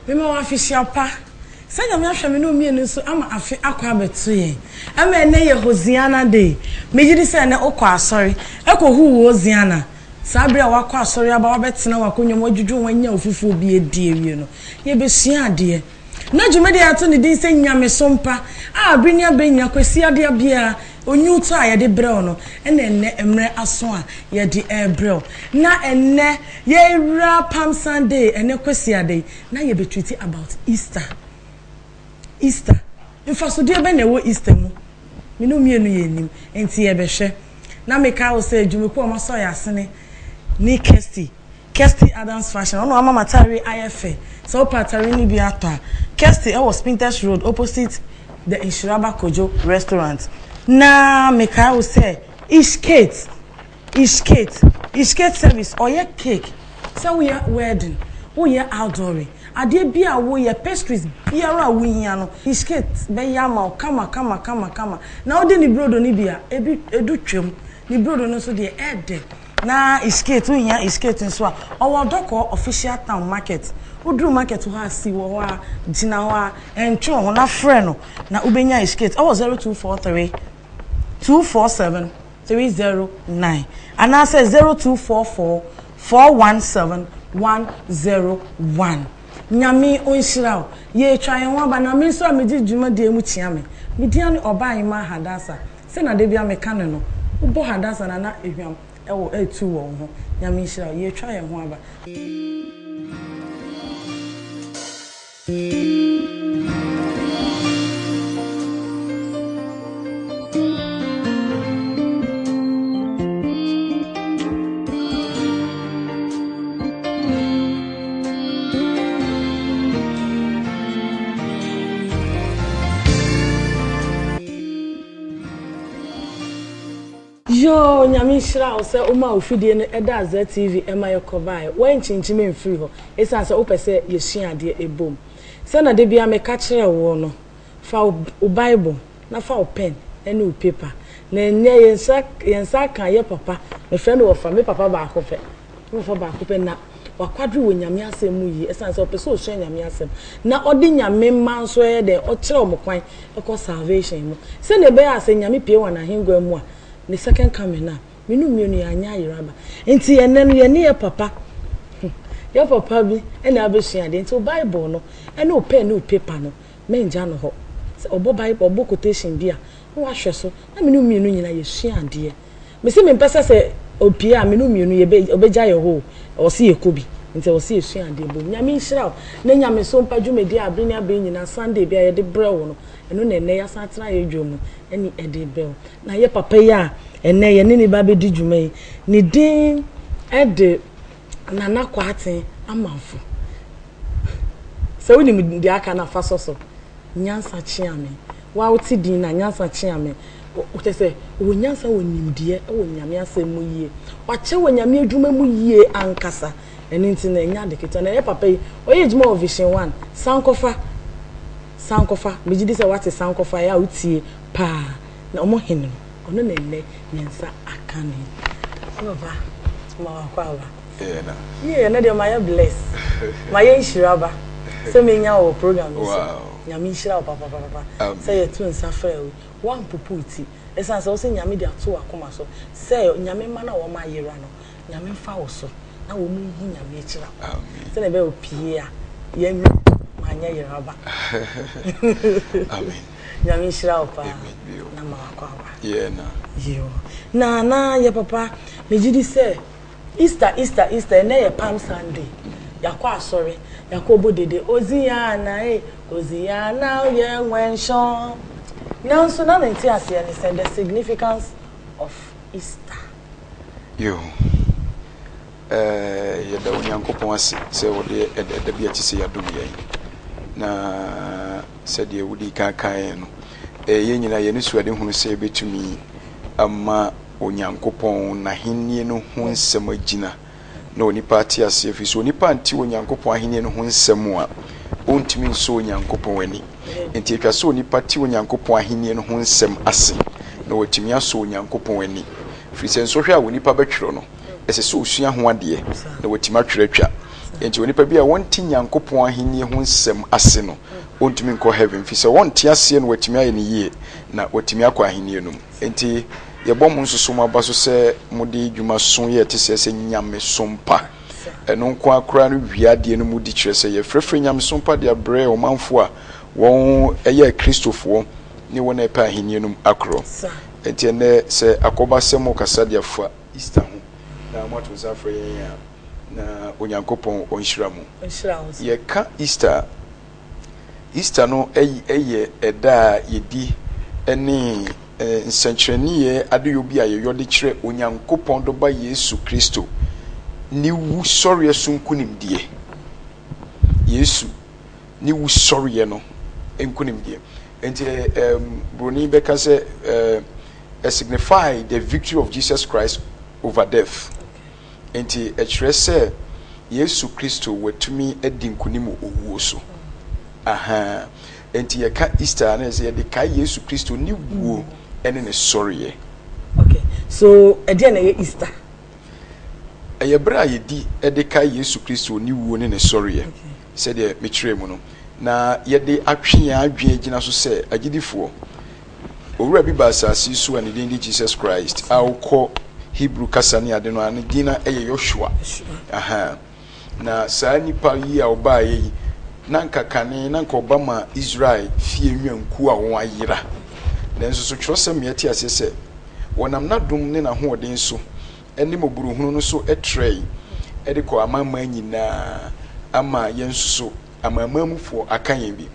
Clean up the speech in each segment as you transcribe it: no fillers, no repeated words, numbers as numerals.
Mema wa official pa. Sanya me ahwe me no mienu so ama afi akwa beto yen. Ama ene ye Hosiana day. Mejidi se ne okọ asori. Eko hu Hosiana. Sabre a wakọ asori aba wa betena wakonyo modwudwu wanya ofufu obi edi ewie no. Ye besua ade. Na jumede ato ne din se nyame sompa. Abrinya benya kwesi ade bia. Onyu to a ye de brɛ no ene emre aso a ye de brɛ na ene ye ra Palm Sunday ene kwesi ade na ye betreat about Easter infa so de be na wo Easter mu me no mienu ye nim enti ye behwe na me ka wo se adwumeko o maso ya asene ni Kirsty Adams Fashion ono ama matare IFA so patare ni bi ato Kirsty e was Spinters Road opposite the Inshiraba Kojo restaurant. Na meka wo say Ishkate service or your cake so we are wedding we are outdoor ade bia wo ye pastries biara wo hia no Ishkate be yama kama na odi ni brodo ni bia edu twem ni brodo no so de ede na Ishkate wo hia Ishkate nso a owo doko official town market udru market ho asi wo ho a gina ho a entwe ho na frɛ no na ubenya Ishkate owo 0243 247 309 and I say 0244 417 101 nyame onshira ye twa yen wa ba na me so amedi dwuma de mu tia me dia ne oba yin ma hadasa se na de bia me ka ne no ubo hadasa na ehwam ewo etu wo ho nyame onshira ye twa yen ho aba Yo nyame shira o se o ma ofidie no eda za TV ema yekobai wan chinchime mfiri ho esa se opese ye hia ade ebom se na de bia me ka kire wo no fa o Bible na fa o pen ene o paper na enye yensa kan ye papa me fe no ofa me papa ba akofe me fa ba akofe na wakwadru wo nyame asem mu yi esa se opese o hia nyame asem na odi nyame man so ye de o kire o mokwan eko salvation mu se ne be ase nyame pie wa na hengwa mu a the second coming na minu mienu ya anya yiraba enti ene no ye ne ye papa ye papa bi ene abehia de enti o Bible no ene o pen no paper no menja no ho obo Bible obo quotation bia no wa hwe so na minu mienu nyina ye hia de me se me pesa se opia minu mienu ye obeja ye ho o se ye kobi enti o se ye hia de bo nyame nhira na nyame so mpa dwumedi abre ni abe nyina Sunday bia ye de brew no eno na ene ya satena ye dwomu eni ede bel na ye papa ya ene ye ne ba be di dwuma yi ni din ede nana kwaten amanfo so woni mi di aka na fasoso nyansa chiame wa uti din na nyansa chiame o te se wo nyansa wonimdie wo nyame asem mu yie wa che wo nyame adwuma mu yie ankasa eni nti na nya de kita na ye papa yi oye dwuma of Vision 1 sankofa mejidi se wate sankofa ya utie pa na omo hinu ono na ene nyensa akane baba ma wakwa na de my bless my nshiraba se menya wo program so nyame nshira papa se ye tu nsa fra we wan puputi esa se wo se nyame de ato akoma so se nyame ma na wo ma yera no nyame fa wo so na wo mu hu nyame ekira amen se na be opie a ye anya yeraba amen nyame shira opa na makwa yeah na ye papa mejidi se Easter na ye Palm Sunday yakwa asori yakwa obodede Hosiana Hosiana ye wenshon now so na nti ase and say the significance of Easter yo ye da onyankopon ase se wo de da bia ti se yadom ye na said you would kan no ye nyina ye ne suade hunu se betumi amma onyankopon na hennie no ho nsɛm agina na onipa ate ase fi so onipa anti onyankopon ahennie no ho nsɛm a ontumi nso onyankopon wani enti atwa so onipa ti onyankopon ahennie no ho nsɛm ase na watumi aso onyankopon wani fi sɛ nso hwɛ a onipa bɛtwero no ɛsɛ so osua ho ade na watumi atwere atwa enti onipa bi a wonti Nyankopon ahenni ho nsɛm ase no ontumi nkɔ heaven fi sɛ wonti ase no watumi aye ne yie na watumi akɔ ahenni no enti yɛbɔ mo nso so maba so sɛ mode dwuma so yɛ te sɛ nyame sompa ɛno nko akora no wiade no mu di kyerɛ sɛ yɛfrɛfrɛ nyame sompa de abrɛ ɔmanfo a wɔn ɛyɛ kristofoɔ ne wɔn ɛpɛ ahenni no akorɔ enti ɛnɛ sɛ akɔba sɛ mo kasa de afa Easter ho na mo ato safrɛ yɛn na onyankopɔn onhyira mo yɛka Easter no ɛyɛ ɛda a yɛdi ɛne nsɛnkyerɛnneɛ adeyo bi a yɛyɔ de kyerɛ onyankopɔn dɔba Yesu Kristo ni wu sɔreɛ so nkunimdie Yesu ni wu sɔreɛ no nkunimdie enti broni bɛka sɛ signify the victory of Jesus Christ over death enti ɛkyerɛ sɛ Yesu Kristo watumi adi nkunim owuo so aha enti yɛka Easter na sɛ yɛde kai Yesu Kristo ni wuo ɛne ne sɔreɛ okay so ɛdeɛ na yɛ Easter ɛyɛ bra yɛdi ɛde kai Yesu Kristo ni wuo ne ne sɔreɛ sɛ deɛ mekyerɛ mu no na yɛde atwe adwen gyina so sɛ agidifoɔ owura bi ba asase so a ne din di Jesus Christ a wokɔ Hebrew kasa ne ade no a ne din na ɛyɛ Joshua aha na saa nipa yi a ɔbaa yi na nkakane na nkɔbama Israel fie nwanku a wɔn ayera nanso so twɛsɛm yɛte ase sɛ wɔnam nadom ne na hoɔden so ɛne moburuhunu no so ɛtrɛi ɛde kɔ amama nyinaa ama yɛn so amamamufoɔ aka yɛn bi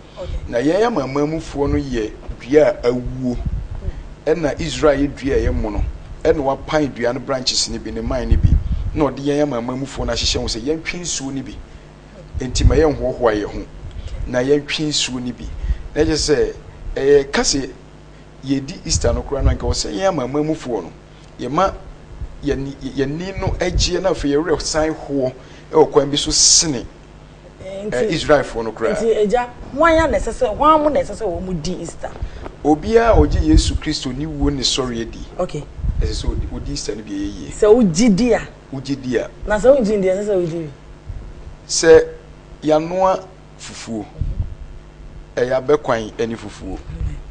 na yɛn amamamufoɔ no yɛ dua awuo ɛna Israel dua yɛ mo no ɛna wapan dua no branches ne bi ne man ne bi na ɔde yɛn amamamufoɔ no ahyehyɛ ho sɛ yɛn twi nsuo ne bi enti ma yɛn hohoa yɛ ho na yɛn twi nsuo ne bi na gye sɛ kase yɛdi Easter no kora no anka wɔ sɛ yɛn amamamufoɔ no yɛma yɛni no agye na afei yɛwerɛ san hoɔ ɛwɔ kwan bi so sene Israelfoɔ no kora nti agya wɔn na ɛsɛ sɛ wɔn mo na ɛsɛ sɛ wɔn mu di Easter obiara ogye Yesu Kristo ni wuo ne sɔre adi okay ɛsɛ sɛ odi Easter no bi yɛyie sɛ wogye di a na sɛ wogye di ɛsɛ sɛ wogye sɛ yanoa fufuo ɛyɛ abɛkwan ani fufuo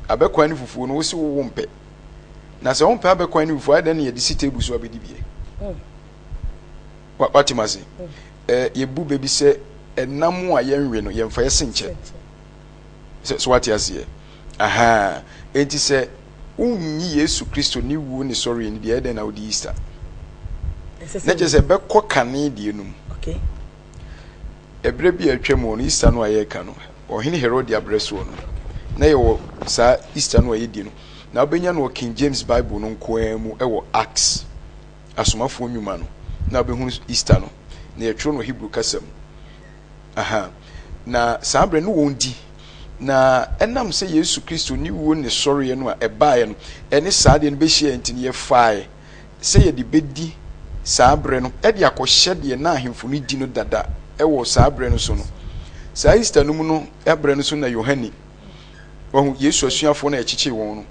abɛkwan ani fufuo no wosi wo mpɛ na sɛ wompɛ abɛkwan ani fufuo ayɛ ne yɛde si table so abɛdi bie watimase yɛbu bebi sɛ ɛnam a yɛnwe no yɛmfa yɛse nkyɛ so wate aseɛ aha enti sɛ wonyi Yesu Kristo ni wuo ne sɔre ni deɛ ɛdɛn na wodi Easter na kyɛ sɛ bɛkɔ kane deɛ num okay ebre bi atwa mu no Easter no ayɛka no ɔhene Herod abrɛ so no na yɛwɔ saa Easter no ayɛdi no na obenya no King James Bible no nkoa mu ɛwɔ Acts asomafoɔ nnwuma no na obɛhu Easter no na yɛtwerɛ no Hebrew kasa mu aha na saa abrɛ no wɔn di na ɛnam sɛ Yesu Kristo ni wuo ne sɔreɛ no a ɛbaeɛ no ɛne saa deɛ no bɛhyia nti ne yɛfae sɛ yɛde bɛdi saa abrɛ no ɛde akɔhyɛ deɛ na ahemfo no di no dada ɛwɔ saa abrɛ no so no saa Easter no mu no abrɛ no so na Yohane wɔn Yesu asuafoɔ na yɛkyekyee wɔn no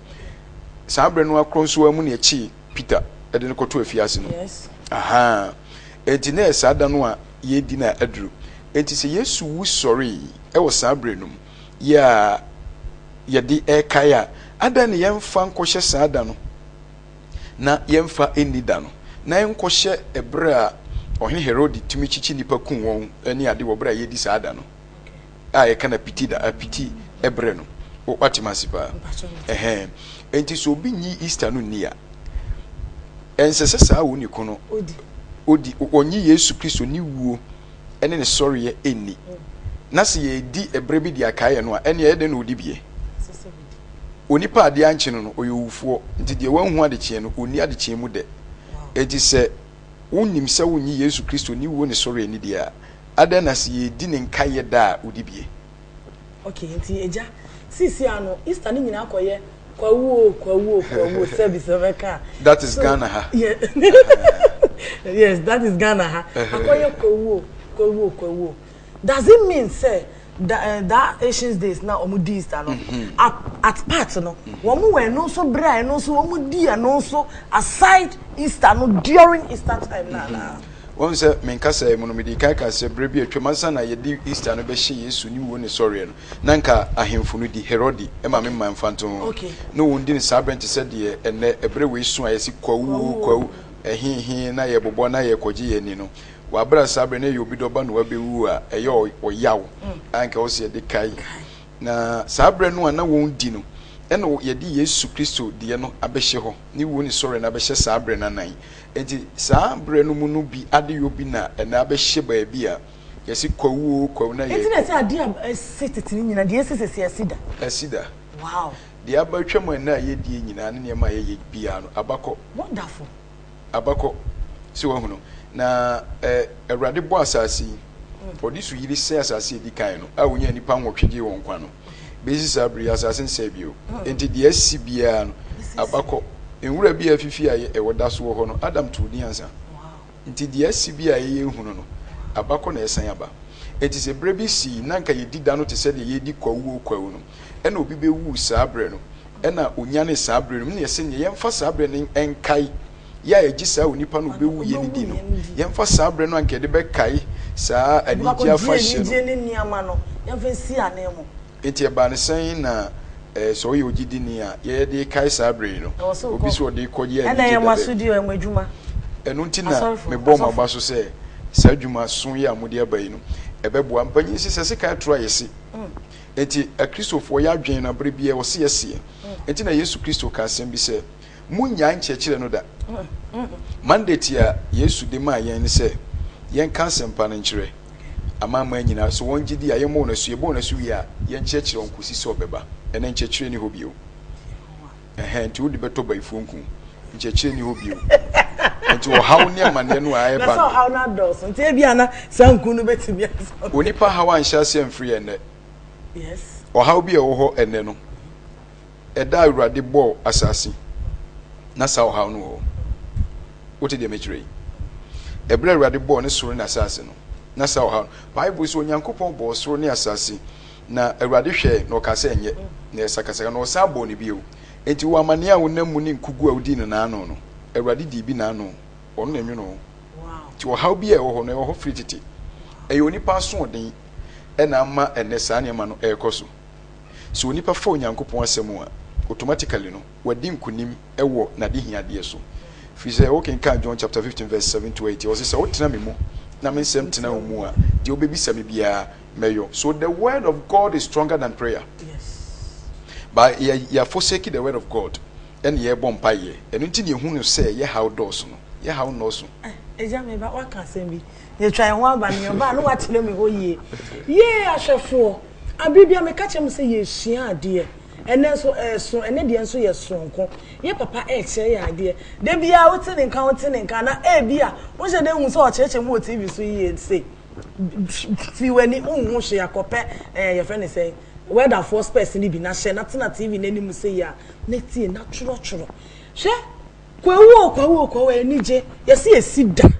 saa abrɛ no akorɔ nso amu na yɛkyee Peter ɛde no kɔtɔ afiase no aha enti na saa da no a yɛdi na aduru enti sɛ Yesu wu sɔre ɛwɔ saa abrɛ no mu ya yɛde ɛkae a ada ne yɛmfa nkɔhyɛ saa da no na yɛmfa ɛnni da no na yɛnkɔhyɛ ɛberɛ a ɔhene Herod tumi kyikyi nipa kum wɔn ani ade wɔ berɛ a yɛdi saa da no a yɛka na piti ɛberɛ no watemase paa enti sɛ obi nyi Easter no nni a ɛnsɛ sɛ saa wo ne ko no odi ɔnyi Yesu Kristo ni wuo ɛne ne sɔreɛ ɛnni na sɛ yɛdi ɛberɛ bi de akaeɛ no a ɛne ɛyɛ dɛn na ɔdi bie onipa adeɛ ankye no no ɔyɛ owufoɔ nti deɛ wanhu adekyeɛ no ɔnni adekyeɛ mu dɛ enti sɛ wonim sɛ wonyi Yesu Kristo ni wuo ne sɔreɛ ni deɛ a adɛn na sɛ yɛdi ne nkaeɛ da a ɔdi bie okay nti agya sisi ano Easter ni nyina akɔyɛ kwawuo service meka that is Ghana ha yes that is Ghana ha akɔyɛ kwawuo does it mean say that Asian days now omudi Easter no at part no womu we no so bra no so omudi no so aside Easter no during Easter time na won say menkasa mu no medi kan ka se bre bi atwamansa na ye di Easter no be hye Yesu ni wo ne sɔre no nanka ahemfo no di Herodi e ma me manfanto no won di ne sabrent se de ene ebre we su ayesi kwawu ehinhin na ye bobɔ na ye kɔgye ye ni no wabra sabre na ye obi doba no wabewu a eye oyaw anka wo se de kai na sabre no na won di no eno ye di Yesu Kristo de no abehye ho ni wo ni sɔre na abehye sabre na nan enti sabre no mu no bi ade yo bi na na abehye ba bi a yesi kwawu na ye enti na se ade a setiti nyina de sesese asida wow de abatwam na ye die nyina ne ma ye bia no abakɔ wonderful abakɔ si wo hunu na Awurade bo asase odi so yiri se asase di kan no a wonya nipa nwotwege won kwa no bezi sabri asase nse bio enti de asi bia no abakɔ enwura bia fifi a ewoda so wo ho no Adam to di ansa enti de asi bia ye hunu no abakɔ na esan aba enti se brebi si nanka ye dida no te se de ye di kwawu no ena obi be wu sabre no ena onya ne sabre no ne yese ye mfa sabre ne enkai ya eji sa onipa no be wu ye ni di no ye mfa sabre no anke de be kai sa anija fashion ne niama no ye mfa si anemo enti e ba ne san na so ye ogidi ni a ye de kai sabre no obi so de koje ena ye ma studio e madwuma enu nti na me bɔ ma ba so se sa dwuma so ye amode abai no ebeboa mpanyin sise se kai tro ayesi enti a Christopher ya adwen na bre bia wo se yesi enti na Yesu Kristo ka asem bi se munya nchechire no da mandate ya Yesu de ma yen se yen ka sempa no nchire amama nyina so won gidi aye mo na su ebo na su wi a yen chechire onkosi se obeba ena nchechire ni hobio enti wodi beto ba ifonku nchechire ni hobio enti wo hawo ne amane no aye ba na so hawo na dos enti e bia na sanku no betimi aso onipa hawo anhya se mfiri ene yes o hawo bia wo ho ene no eda Awurade bo asase na sa o hawo no ho wote de mechire ebra Awurade bo ne soro na asase no na sa o hawo Bible so Onyankopɔn bo soro ne asase na Awurade hwɛ na o ka se enye na esakasaka na o sa bo ne bio enti wo amane a wonamu ne nkugu a wodi ne na ano no Awurade di bi na ano ono na nwuno wow ti o hawo bia wo ho no wo ho free titi eyo nipa so odin ena ama ene sa ne ma no ekoso so onipa fa Onyankopɔn asɛm a automatically no wadi nkunim ewo na de hiade so fi say okay kan John chapter 15 verse 7 to 8 o say wotena me mu na me nsɛm tena wo mu a de obebisa me bia meyo so the word of God is stronger than prayer yes but ya forsake the word of God and ye bompa ye enu nti ne hu no say ye how doors no ye how no so eja me ba waka asɛm bi ye try ho aba ne ba no watele me ho ye ahwefo abibia me ka chem say ye hia ade ene so ene de enso ye sonko ye papa kire ya ade de bia wote ne nka na bia wo je de hu so o cheche mu TV so ye say fi wani hu hwe yakope ye friend say weather for space ni bi na hye na tena TV na ni mu say ya na tie na churo hwe kwawo enije ye se esida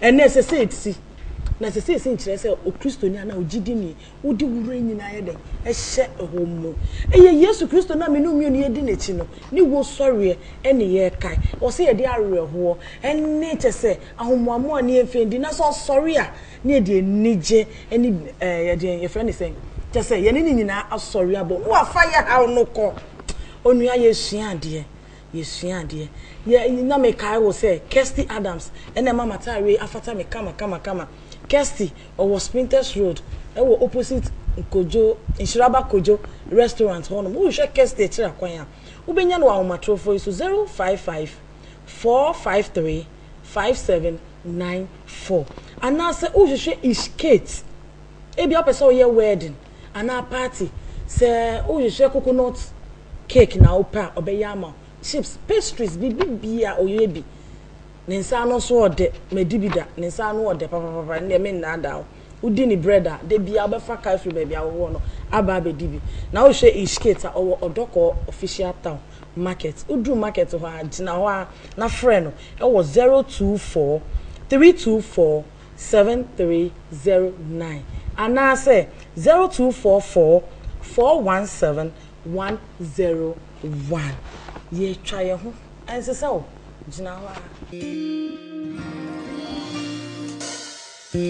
ene se etsi na se nkyere se o Kristo ni ana ogidi ni wodi wuro nyina ye den ehye ehommo eye Yesu Kristo na me no mi ni edi nechi no ni wo sɔre ene ye kai o se ye de areho ene che se ahomoamo ani efendi na so sɔre a ni e de enije ene ye de ye friend say che se ye ni nyina asɔre abo wo afa ye ha no ko onua ye suade ye na me kai wo say Kirsty Adams ene mama tare afata me kama Kirsty or Sprinters Road opposite Kojo Inshiraba Kojo restaurant hono wo hwe Kirsty kira kwan a wo benya no wa matrofo so 055 453 5794 ana se wo hwe Ishkate ebi opese wo ye wedding ana party se wo hwe coconut cake na opa obeyama chips pastries bibia oyebi ninsa no so ode medibida ninsa no ode papa ne me na da udi ni breader de bia obefa kai free baby awo no aba be dibi na wo hwe Ishkate owo odoko official town market udu market ho agina ho na frɛ no e wo 024 324 7309 ana say 0244 417 101 ye twa ye ho ense se o gina ho Yo,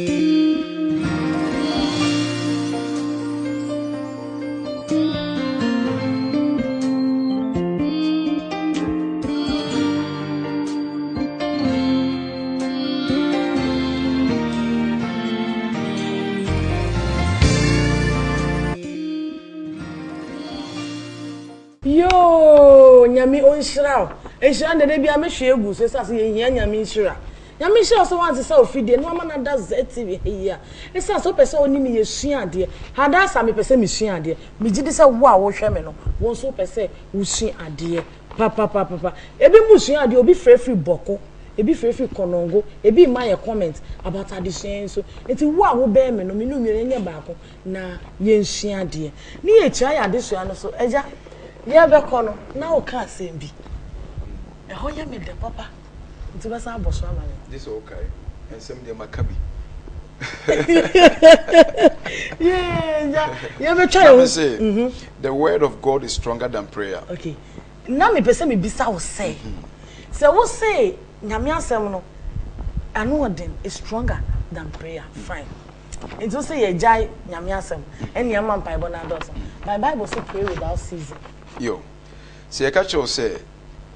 nyami onshira. Ehia na bia mehwe egu so sase ye hia nyami nshira. Nyami nshira so wan se ofide no ama na da ZTV hia. Esa so pese oni mi yesua ade. Hada sa me pese me sua ade. Me gidi se wo a wo hwe me no. Won so pese wo sua ade. Papa. Ebi mu sua ade obi free boko. Ebi free konongo. Ebi ma ye comment about addition so. Enti wo a wo be me no me no mi nye baako na ye nsua ade. Ni ye chia ya ade sua no so. Eja ya be kono na o ka asem bi e ho ya me de papa nti be sa aboso amane this okay ensem de makabi ya be try the word of God is stronger than prayer. Okay, na me pese me bisa wo say wo say nyame asem no anu odin is stronger than prayer. Fine, it will say ye jai nyame asem eni am Bible na do so my Bible say pray without ceasing. Yo, se e ka cho se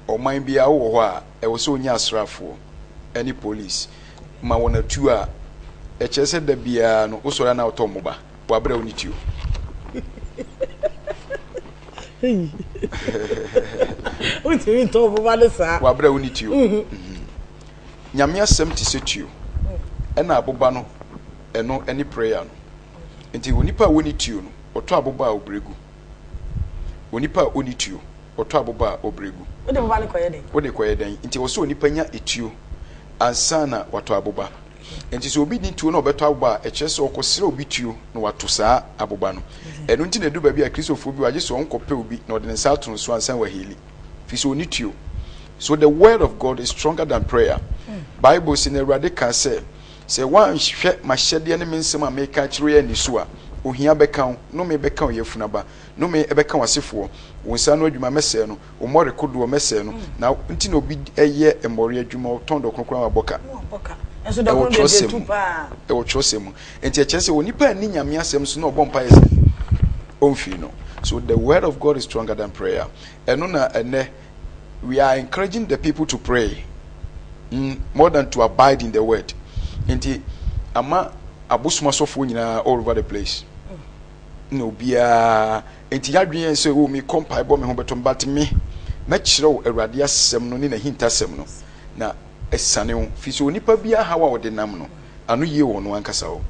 o man bia wo ho a e wo se onya asrafo any police ma wona tu a e che se da bia no wo so na otomo ba wa bra oni tio o ti to bo ba le sa wa bra oni tio nyame asem ti se tio e na aboba no eno any prayer no enti onipa woni tio no oto aboba obregu onipa onituo oto aboba obregu ode boba le koyeden ode koyeden nti wo so onipa nya etuo ansana wato aboba nti so obi ni tuo na obeto aboba e kire se okosire obi tuo na wato saa aboba no eno nti na du ba bia kristofo bi waje so onkope obi na ode nsa ato so ansan wa heli fi so onituo. So the word of God is stronger than prayer. Bible sin Awurade ka say wan hwe mahyede ne mensem a meka kire ya ni so a ohia beka no me beka yefunaba no me ebeka wasefo wonsa no adwuma mese no o more kodo mese no na nti na obi eye emore adwuma otondo kronkron aboka enso da kon de tupa e wo twosem enti e kyese onipa ani nyame asem so na obompa yese onfi no. So the word of God is stronger than prayer. Eno na ene we are encouraging the people to pray more than to abide in the word. Enti ama abusuma sofo nyina all over the place. No bia enti yadwen se wo mi kompa ebo me ho beto but me kire wo Awurade asem no ni na hintasem no na esane wo fi so nipa bia hawa wo de nam no anu yie wo no ankasa wo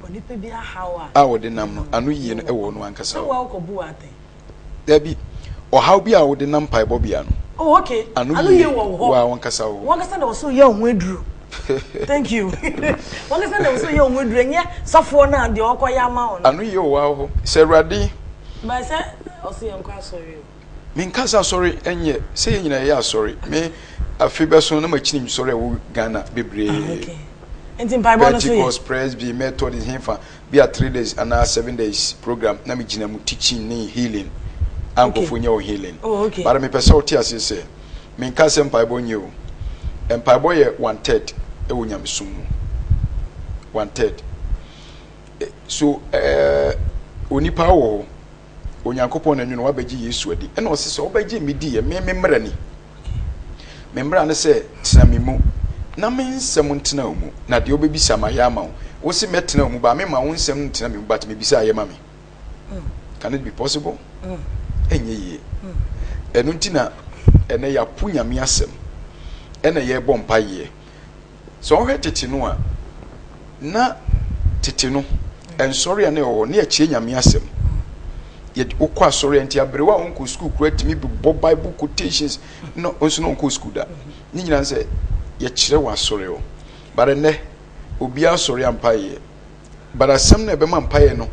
onipa bia hawa wo de nam no anu yie no e wo no ankasa wo wa ko bu ate dabi o haw bia wo de nam pa ebo bia no. Oh, okay. Anu yie wo wa wankasa wo wankasa na wo so ye ho aduru. Thank you. Wankasa na wo so ye ho aduru enye sofo na de okoya ma wo. Anu yie wo ho se Awurade ba se o se enko asori me nkasa sorry enye se ye nyina ye asori me afi beso na machini sorry wo Ghana bebre. Okay. Enti Bible no so ye because Presby method is himfa be a 3 days and a 7 days program na me gina mu teaching ni healing. Uncle for your healing. Oh, okay. But me person tia say me nkasa Bible nyu. Bible ye 1/3 e wonya mesum. 1/3. So onipa wo onyankopon na nwu no wabegi Yesu adi. E na o se obegi me di ye me mmra ni. Me mmra ne se tena me mu. Na me nsem ntena mu. Na de obebisa ma ya ma wo. Wo se metena mu ba me ma wo nsem ntena me but me bisa ye ma me. Can it be possible? Enye ye enu ntina ene ya punyame asem ene ye bompa ye so ohwe tete no a na tete no ensori ane o ne achie nyame asem ye okwa sori enti abrewa onko school kura timi bo Bible quotations no onso no onko school da ni nyina nse ye kire wa sori o bare ne obi asori ampa ye bare asem na ebe ma ampa ye no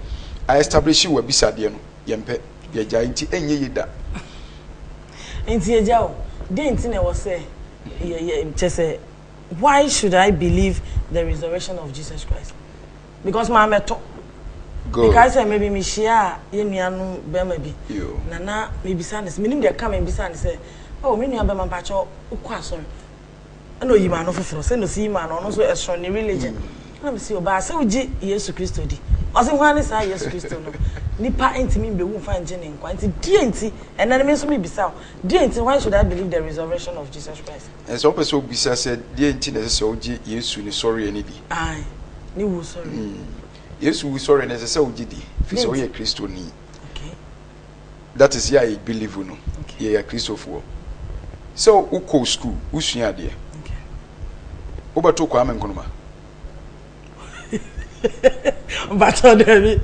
I establish wa bisade no yempe ye ja nti enye yida nti ejao dey nti na wo say say why should I believe the resurrection of Jesus Christ? Because my meto because maybe me share ye nuanu bema bi na me bisa ne minim dey come bisa ne say oh me nua bema pa cho ukwa sorry no yi ma no foforo say no si ma no so extra ni religion I'm see oba say uji Yesu Kristo di. Ose hwan say Yesu Kristo no. Nipa entimi be wo fa nje ne nkwa nti die nti enana me so me bisa. Die nti why should I believe the resurrection of Jesus Christ? And so person bisa said die nti na say uji Yesu ni sorry ani di. Ai. Ni wo sorry. Yesu wo sorry na say uji di. Fi so ye Kristo ni. Okay. That is here I believe no. Ye ya Kristo for. So uko school, usua de. Okay. Obato kwa amenkonoma. Bato David.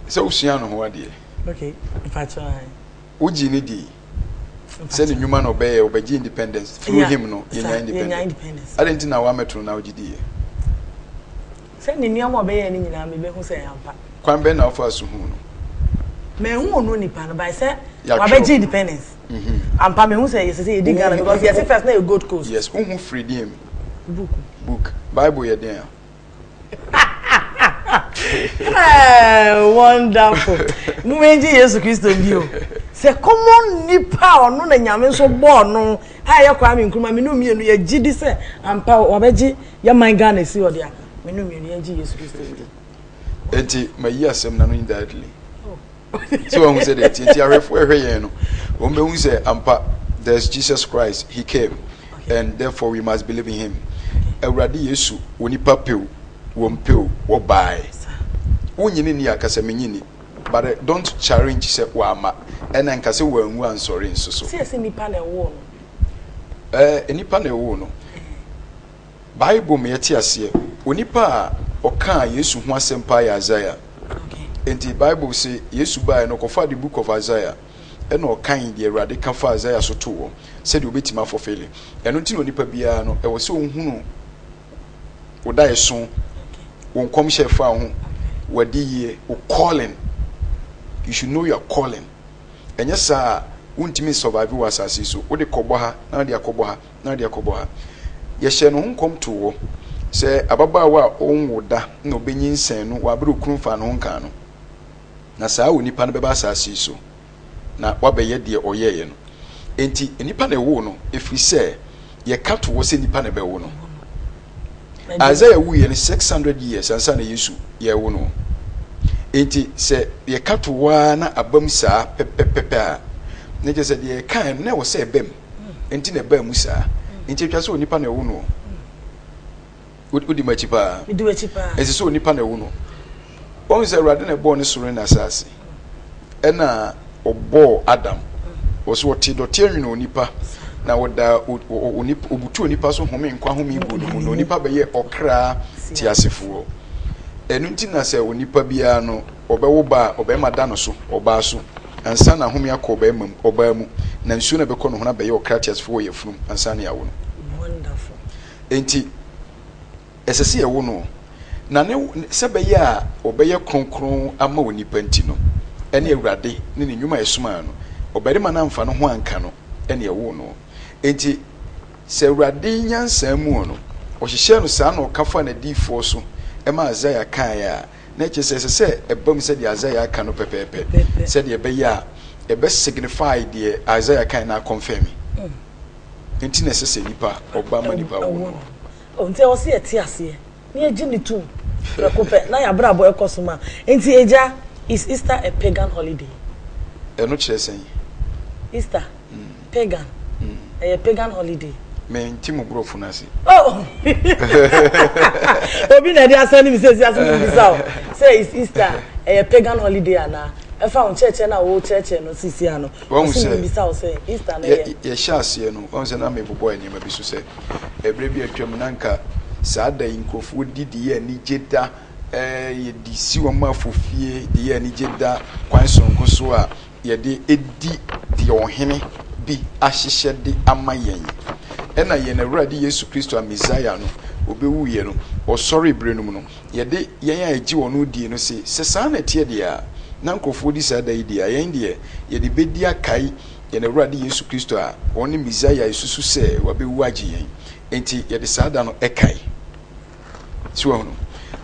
So usua no ho ade. Okay. Bato ai. Uji ni di. Say the human obey independence through him no yeah, independence. I didn't know wa metro na uji di. Say ni nua mo obey ni nyina me be hu say ampa. Kwan be na ofa so hu no. Me hu no nipa no by say wa be independence. Ampa me hu say yes say di Ghana because yes first na a Gold Coast. Yes, who freedom. Book. Bible ye there. Wonderful. Mumenji Yesu Kristo bio. Se common nipa ono na nyame so bo no. Ha ye kwa me nkruma me no mienu ye gidi se ampa wabeji ya man Ghana si ode a. Me no mienu ye gi Yesu Kristo bio. Enti mayi asem na no indirectly. So who said it? Enti arefo ehwe ye no. Won be hu say ampa there's Jesus Christ. He came. Okay. And therefore we must believe in him. Awurade Yesu wonipa pew, wompew, wo bai. Wonyini ni akasa menyini. But don't challenge say wa ama. Ena nkase wa nwu ansori nsoso. See nipa na wo no. Nipa na wo no. Bible me yeti ase. Onipa oka Yesu ho asempa ya Isaiah. Okay. Enti Bible say Yesu bai no kofa the book of Isaiah. Ena okan the Awurade kan fa Isaiah so to wo. Said obetima fulfill. Eno nti no nipa bia no e wo se ohunu oda yeso won kom shefa ho wadi ye o calling. You should know your calling. Enya sa untimi survive wa asase so wo de kobo ha na de akobo ha na de akobo ha ye hye no nkom to wo se ababa wa onwo da na obenyin sen no wa bere okun fa no nka no na saa wo nipa no beba asase so na wa be ye de oyeye no enti nipa na wo no efri se ye kato wo se nipa na be wo no Isaiah wu ye 600 years ansa na Yesu ye wo no enti se ye kato wa na abam saa pepepepe a ne je se de kan na wo se bem enti na bam saa enti twa se nipa na wo no udi machipa mi du chipa esi so nipa na wo no won se Awurade na bo ne soro na asase ena obo Adam wo so ti do ti anwene onipa na woda onipa obutu onipa so home nkwa home ibu no onipa be ye okra ti asefo enu nti na se onipa bia no obewo ba obema da no so oba so ansa na home akọ oba mu na nsu na bekọ no ho na be ye okra ti asefo ye funum ansa na yawo no wonderful enti esese ye wo no na ne se be ye a obeye kronkron ama onipa nti no ene Awurade ne ne nyuma esuma no obarima na mfa no ho anka no ene yewo no enti se Awurade nyansa mu no ohihye no saa na okafa na difo so ema Isaiah kan ya na se ebam se de Isaiah kan no pepepe se de be ya ebe signify de Isaiah kan na confirm enti na se nipa obama nipa wo no onte o se eti ase ni agi ni tu rekope na ya brabo ekosoma enti eja is Easter a pagan holiday eno kire sen Easter pagan a pagan holiday me nti mo brofo na se oh obi na dia send me say is Easter a pagan holiday ana e fa on church na wo church no sisi ano won say Easter na ye sha se no won say na me bobo ani ma bi so say ebre bi atwam nanka saa da inkofo didi ye ni jeda ye di si wo ma fofie di ye ni jeda kwan sonko so a ye de edi di ohene bi ahyehye de amayen ena ye na Awurade Yesu Kristo a Messiah no obewu ye no o sorry brenum no ye de yen a agi wono die no se saa na tie de a na nkofo di saa da idi a yen de ye de bedi akai ye na Awurade Yesu Kristo a oni Messiah isusu se wabewu agi yen enti ye de saa da no ekai so no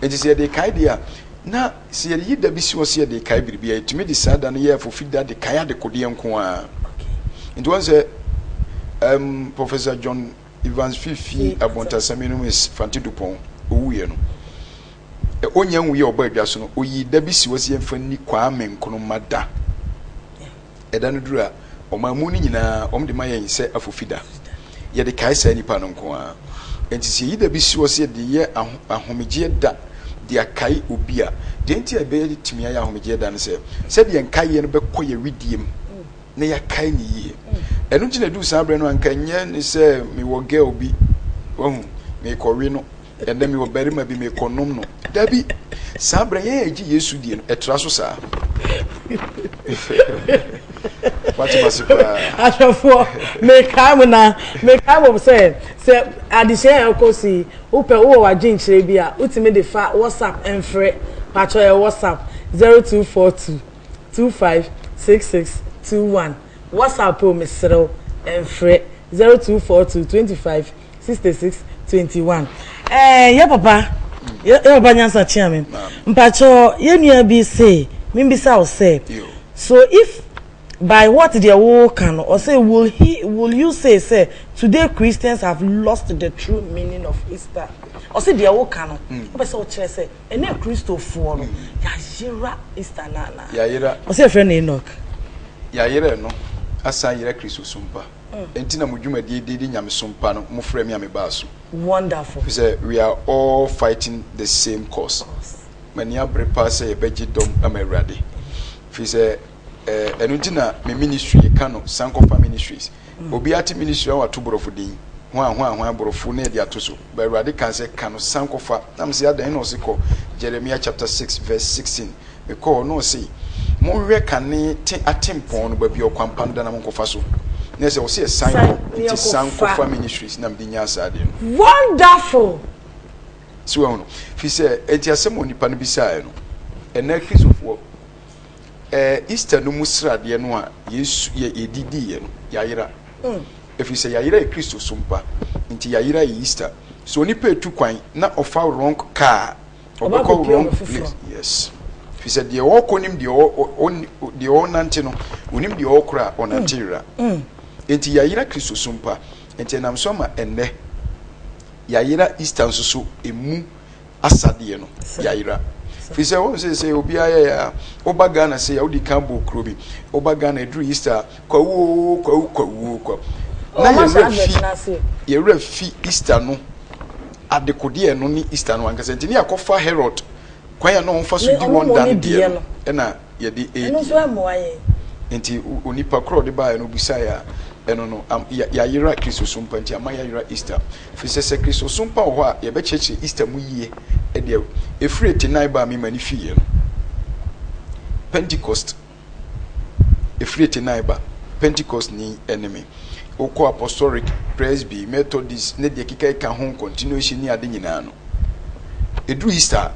enti se ye de kai de a na se ye da bi si wo se ye de kai biribia etumi de saa da no ye fofida de kai ade kode nko a enti won se Professor John Evans Fifi Abontasamino is Fanti Dupont owuye no onya nwu ye oba adwa so no oyi da bi si wose yemfa ni kwa menkono mada eda no dura omamu ni nyina om de mayen se afofida ye de kai sa nipa no nko a enti se yi da bi si wose de ye ahomeje da de akai obi a de enti e be timi ya ahomeje da no se de enkai ye no be koye widiem na ya kai ni ye enu ntina du sa bre no ankanye ni se me wo girl bi ohun me kowe no ende me wo barima bi me konom no dabi sa bre ye agi Yesu die no etra so sa wati masipa ashafo me kam say addition ekosi upe wo wa jinchire bi a utime de fa WhatsApp enfre pacho e WhatsApp 0242 256621 WhatsApp o mesrew enfre 0242 256621 ye papa ye papa nyansa chiame mpacho ye nua bi say mimbisa o say so if by what they walk can or say will you say today Christians have lost the true meaning of Easter or say they walk can o say o chere say ene Christopher no ya yira Easter na ya yira o say friend Enoch ya yira no asa yira Christo sumpa enti na mudwuma de nyame sumpa no mo frɛ me ameba so wonderful we are all fighting the same cause many abre pass e beji dom amerade fi say enutina me ministry kano Sankofa Ministries obi ati ministry wa to borofo din ho borofo na de ato so ba urade kan say kano Sankofa nam say adan no se ko Jeremiah chapter 6 verse 16 me ko no say mo hwe kane atempon no ba bi okwampanda na mo kofa so na say o say Sankofa Ministries na mdinya asade no wonderful so no fi say entiasem onipa no bisa no ena Christopher Easter no musrade no a Yesu ye edidi ye no yayira if you say yayira e Kristo sumpa nti yayira e Easter so nipa etu kwan na ofa wrong car obako wrong place yes if you say de o konim de o nante no onim de o kra onantira nti yayira Kristo sumpa nti nam so ma enne yayira Easter nso so emu asade no yayira fi say won say obi aya oba Ghana say odi kambo krobi oba Ghana edru Easter kwa na ye refi Easter no adekode no ni Easter no ankasa ntini akofa Herod kwa ya no onfa so di one dan die no na ye di eno so amoaye nti onipa kro de ba no busa ya eno no ya yira Kristo sumpa nti ama ya yira Easter fi say Kristo sumpa ho a ye be cheche Easter mu yie e de efure tinai ba mi mani fiye no Pentecost efure tinai ba Pentecost ni enemy oko apostolic presby methodist ne de kika ka ho continuation ni ade nyina no edru Easter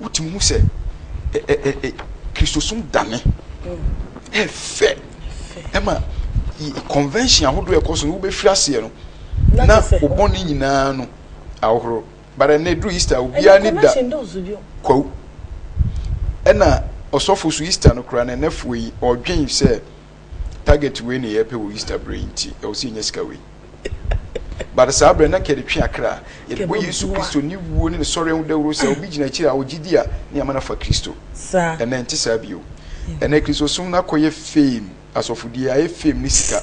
utimu se Kristo sum dane fe ema convention ahodo e koso no be fiase no na oboni nyina no ahoro bara na edru Easter obia ni da kwa ena osofo su Easter no kra na nafo yi odwen se target we ne yepe wo Easter brainti e o si nyesika we bara sa abra na kede twa akra ye bo Yesu Kristo ni wuo ni sori hu dawro se obi gina kira ogidi a ni amana fa Kristo sa ena enti sa bio ena Kristo sum na koye fame asofodi a fame ni sika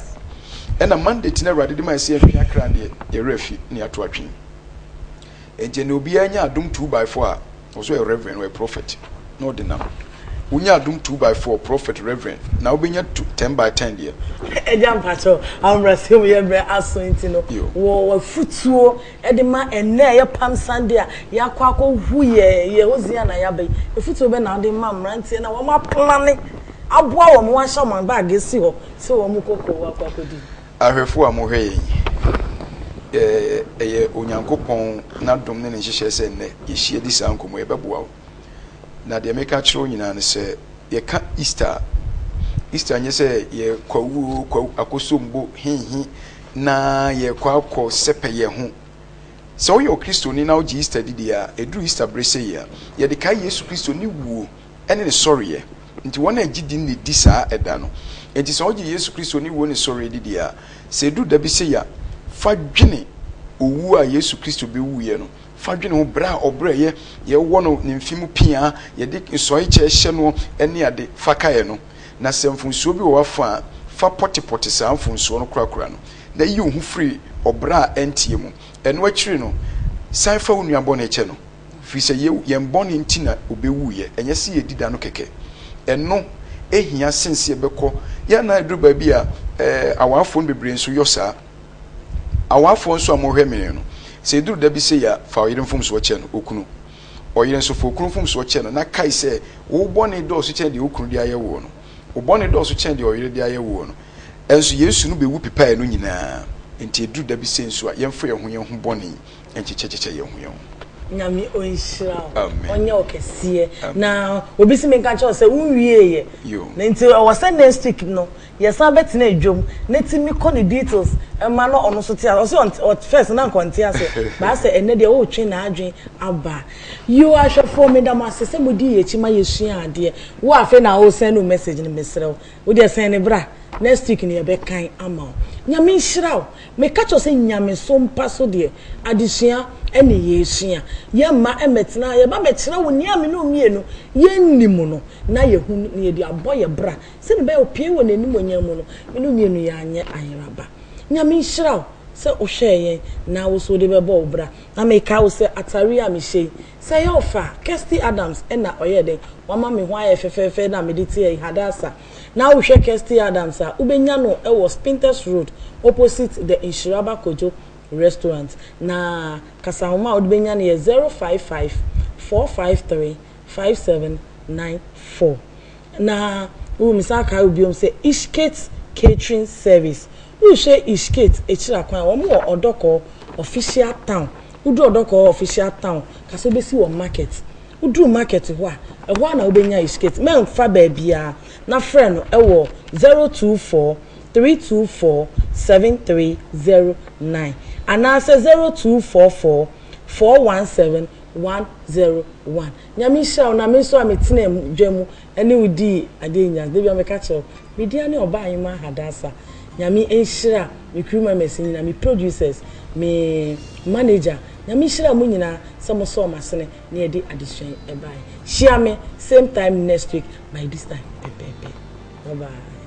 ena mandate na rade de ma se twa akra ne ye refi ni ato atwen enje ne obi anya adum 2x4 a also a reverend or a prophet no de nam unya adum 2x4 prophet reverend na obenya 10x10 there ejam pacho amrase mu ye bre aso nti no wo futuo e de ma enne ye pam Sunday a ya kwa hu ye hozia na ya bai e futuo be na de ma mrantie na wo ma plane aboa wo mo ahya man bag esi ho se wo mu kokko wa kwa kodi ahwefo a mo hwe eye onyankopon na dom ne nhyehyɛ sɛ nnɛ yɛhyia di saa nkomo yɛbɛboa wo na deɛ meka kyerɛ nyina ne sɛ yɛka Easter nyɛ sɛ yɛ kwawu akosombo hinhi na yɛ kwakɔ sɛpɛ yɛ ho sɛ woyɛ Kristoni na wogye Easter didi a ɛduru Easter bere sɛ yi a yɛde ka Yesu Kristo ne wuo ɛne ne sɔreɛ nti wɔn a gye di ne di saa ɛda no nti sɛ wogye Yesu Kristo ne wuo ne sɔreɛ didi a sɛ ɛduru da bi sɛ ya fa dwene owu a Yesu Kristo be wu ye no fa dwene ho bra obre ye wo no ne mfimu pia ye de soye che hye no ene ade fa kae no na semfunsuo bi wo afa fa potipoti sa mfunsuo no krakra no na yi ohu free obra entie mu eno akiri no san fa wo nuabɔ na eche no fi se ye mbɔ ne ntina obewu ye enye se ye dida no keke eno ehia sense ebekɔ ya na aduru ba bi a awafo no bebre nso yosa awafo nso amohwe mene no se duru da bi se ya fa oyire mfumso che no okunu oyire nso fo okunu mfumso che no na kai se wo bɔ ne do so che de okunu de ayewo no wo bɔ ne do so che de oyire de ayewo no enso Yesu no bewu pipae no nyina enti eduru da bi se nso a yemfo ye ho bɔne enchecheche ye ho nyame onhyira onye okesie na obi si menka cho se unwie ye na nti o say next week no yesa betina adwom na timi kɔ ne details ma no ono so tia o say on first na kontia se ba se ene de o twe na adwen aba you ahwefo me da masese mudi ye chima yesua ade wo afa na o send no message ne mesrew wo de send ne bra next week ne be kan ama nyame nhyira me ka cho se nyame so mpa so de adesua ene yesua ye ma emetina ye ba metina wo nia me no mienu ye nnimu no na ye hu ne de abɔ ye bra se ne be opie wo nanim onyamu no me no mienu ye anye ayeraba nyame nhyira se o hweye na wo so de be bɔ bra na me ka wo se atare a me hye se ye ofa Kirsty Adams ena oyede wama me ho aye fefefe na me de tie hadasa na wo hwe Kirsty Adams a ubenya no e was Spinters Road opposite the Inshiraba Kojo restaurant na kasahoma ubenya no 055 453 5794 na wo misaka obiom se Ishkate catering service we say Ishkate echira kwan wo mo odoko official town udu odoko official town kaso besi wo market udu market ho a na ubenya Ishkate men fa ba bia na friend no ewo 024 324 7309 and answer 0244 417 101 nyami sha na me so ametina dwamu ene udi adenya de bia me ka che me dia ne oba anyima hadasa nyami enhira me crew members nyina me producers me manager nyami hira mu nyina se mo so masene na ye de addition e bai share me same time next week by this time bye bye.